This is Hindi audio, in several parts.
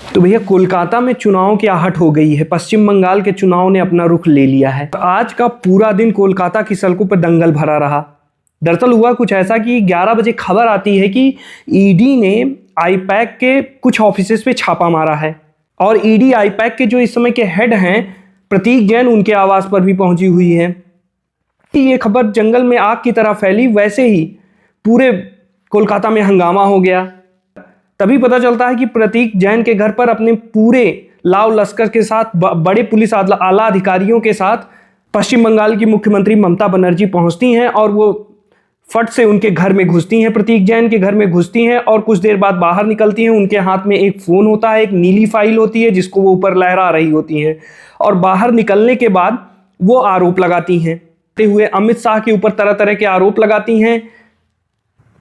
तो भैया कोलकाता में चुनाव की आहट हो गई है। पश्चिम बंगाल के चुनाव ने अपना रुख ले लिया है। आज का पूरा दिन कोलकाता की सड़कों पर दंगल भरा रहा। दरअसल हुआ कुछ ऐसा कि 11 बजे खबर आती है कि ईडी ने आईपैक के कुछ ऑफिसेस पे छापा मारा है और ईडी आईपैक के जो इस समय के हेड हैं प्रतीक जैन, उनके आवास पर भी पहुंची हुई है। ये खबर जंगल में आग की तरह फैली, वैसे ही पूरे कोलकाता में हंगामा हो गया। तभी पता चलता है कि प्रतीक जैन के घर पर अपने पूरे लाव लश्कर के साथ, बड़े पुलिस आला अधिकारियों के साथ पश्चिम बंगाल की मुख्यमंत्री ममता बनर्जी पहुंचती हैं और वो फट से उनके घर में घुसती हैं, प्रतीक जैन के घर में घुसती हैं और कुछ देर बाद बाहर निकलती हैं। उनके हाथ में एक फ़ोन होता है, एक नीली फाइल होती है जिसको वो ऊपर लहरा रही होती हैं और बाहर निकलने के बाद वो आरोप लगाती हैं हुए अमित शाह के ऊपर तरह तरह के आरोप लगाती हैं।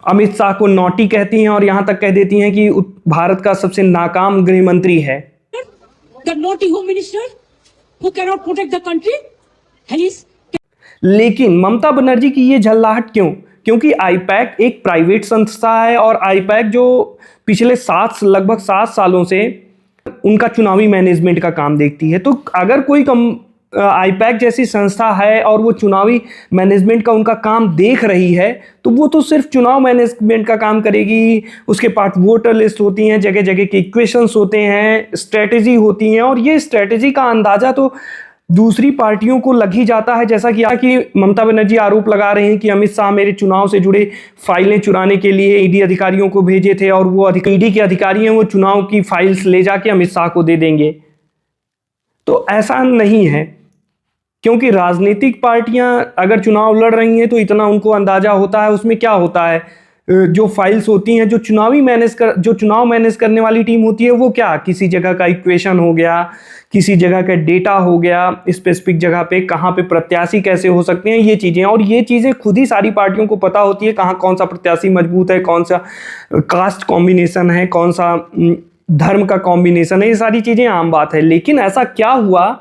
अमित शाह को नॉटी कहती हैं और यहां तक कह देती हैं कि भारत का सबसे नाकाम गृह मंत्री है। लेकिन ममता बनर्जी की ये झल्लाहट क्यों? क्योंकि आईपैक एक प्राइवेट संस्था है और आईपैक जो पिछले लगभग 7 सालों से उनका चुनावी मैनेजमेंट का काम देखती है। तो अगर कोई आईपैक जैसी संस्था है और वो चुनावी मैनेजमेंट का उनका काम देख रही है तो वो तो सिर्फ चुनाव मैनेजमेंट का काम करेगी। उसके पास वोटर लिस्ट होती हैं, जगह जगह के इक्वेशंस होते हैं, स्ट्रेटेजी होती हैं और ये स्ट्रेटेजी का अंदाज़ा तो दूसरी पार्टियों को लग ही जाता है। जैसा कि ममता बनर्जी आरोप लगा रहे हैं कि अमित शाह मेरे चुनाव से जुड़े फाइलें चुराने के लिए ईडी अधिकारियों को भेजे थे और वो ईडी के अधिकारी हैं, वो चुनाव की फाइल्स ले जाके अमित शाह को दे देंगे। तो ऐसा नहीं है, क्योंकि राजनीतिक पार्टियां अगर चुनाव लड़ रही हैं तो इतना उनको अंदाजा होता है उसमें क्या होता है। जो फाइल्स होती हैं, जो चुनाव मैनेज करने वाली टीम होती है, वो क्या किसी जगह का इक्वेशन हो गया, किसी जगह का डेटा हो गया, स्पेसिफिक जगह पे कहाँ पे प्रत्याशी कैसे हो सकते हैं, ये चीज़ें। और ये चीज़ें खुद ही सारी पार्टियों को पता होती है, कहाँ कौन सा प्रत्याशी मजबूत है, कौन सा कास्ट कॉम्बिनेशन है, कौन सा धर्म का कॉम्बिनेशन है, ये सारी चीज़ें आम बात है। लेकिन ऐसा क्या हुआ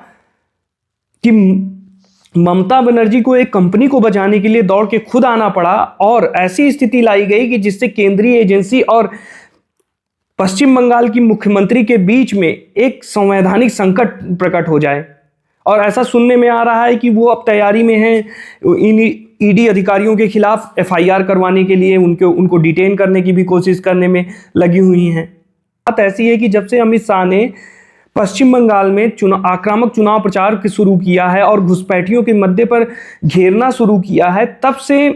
कि ममता बनर्जी को एक कंपनी को बचाने के लिए दौड़ के खुद आना पड़ा और ऐसी स्थिति लाई गई कि जिससे केंद्रीय एजेंसी और पश्चिम बंगाल की मुख्यमंत्री के बीच में एक संवैधानिक संकट प्रकट हो जाए। और ऐसा सुनने में आ रहा है कि वो अब तैयारी में हैं इन ईडी अधिकारियों के खिलाफ एफआईआर करवाने के लिए, उनको डिटेन करने की भी कोशिश करने में लगी हुई हैं। बात ऐसी है कि जब से अमित शाह ने पश्चिम बंगाल में आक्रामक चुनाव प्रचार शुरू किया है और घुसपैठियों के मुद्दे पर घेरना शुरू किया है, तब से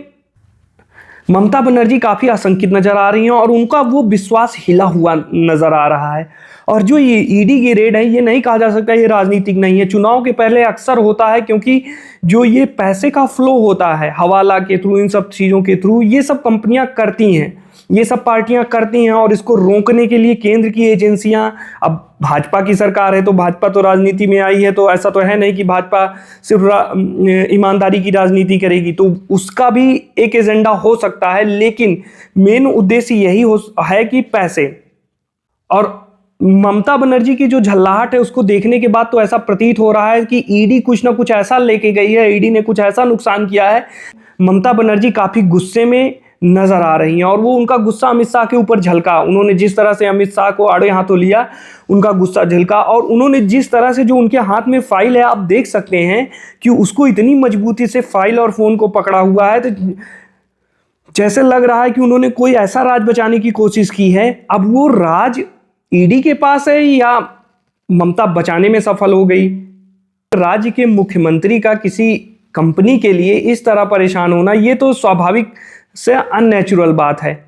ममता बनर्जी काफ़ी आशंकित नजर आ रही हैं और उनका वो विश्वास हिला हुआ नजर आ रहा है। और जो ये ईडी की रेड है, ये नहीं कहा जा सकता ये राजनीतिक नहीं है। चुनाव के पहले अक्सर होता है, क्योंकि जो ये पैसे का फ्लो होता है हवाला के थ्रू, इन सब चीज़ों के थ्रू, ये सब कंपनियां करती हैं, ये सब पार्टियां करती हैं। और इसको रोकने के लिए केंद्र की एजेंसियां, अब भाजपा की सरकार है तो भाजपा तो राजनीति में आई है, तो ऐसा तो है नहीं कि भाजपा सिर्फ ईमानदारी की राजनीति करेगी, तो उसका भी एक एजेंडा हो सकता है। लेकिन मेन उद्देश्य यही है कि पैसे। और ममता बनर्जी की जो झल्लाहट है उसको देखने के बाद तो ऐसा प्रतीत हो रहा है कि ईडी कुछ ना कुछ ऐसा लेके गई है, ईडी ने कुछ ऐसा नुकसान किया है। ममता बनर्जी काफ़ी गुस्से में नजर आ रही हैं और वो उनका गुस्सा अमित शाह के ऊपर झलका। उन्होंने जिस तरह से अमित शाह को आड़े हाथों लिया, उनका गुस्सा झलका। और उन्होंने जिस तरह से, जो उनके हाथ में फाइल है, आप देख सकते हैं कि उसको इतनी मजबूती से फाइल और फोन को पकड़ा हुआ है, तो जैसे लग रहा है कि उन्होंने कोई ऐसा राज बचाने की कोशिश की है। अब वो राज ईडी के पास है या ममता बचाने में सफल हो गई? राज्य के मुख्यमंत्री का किसी कंपनी के लिए इस तरह परेशान होना, ये तो स्वाभाविक से अननेचुरल बात है।